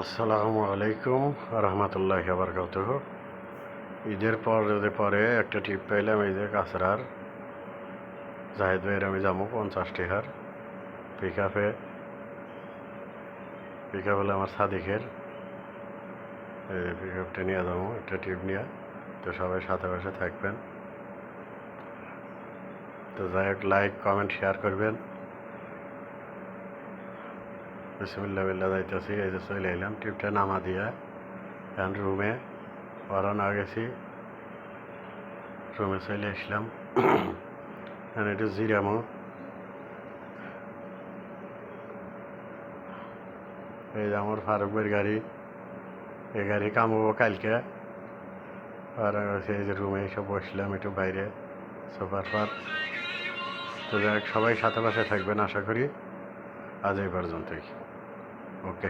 আসসালামু আলাইকুম রহমতুল্লাহি বারকাতুহু। ঈদের পরে একটা ট্রিপ পাইলাম, এই যে কাছড়ার জাহেদ ভাইয়ের আমি যাবো 50 টাকার পিক হলো আমার সাদিকের। পিক আপটা নিয়ে যাবো একটা ট্রিপ নিয়ে, তো সবাই সাথে বসে থাকবেন। তো যাই হোক, লাইক কমেন্ট শেয়ার করবেন। বিসমিল্লাহ বিল্লাহ যাইতেছি, এই যে চলে এলাম ট্রিপটা নামা দিয়া। এখন রুমে রওনা গেছি, রুমে চলে আসলাম। একটু জিরামো। এই যে আমার ফারুক ভাইয়ের গাড়ি, এই গাড়ি কামাবো কালকে। আর এই যে রুমে এসে বসলাম একটু বাইরে সোফার পর। তো যাই হোক, সবাই সাথে পাশে থাকবেন আশা করি। আজ এই পর্যন্তই, ওকে।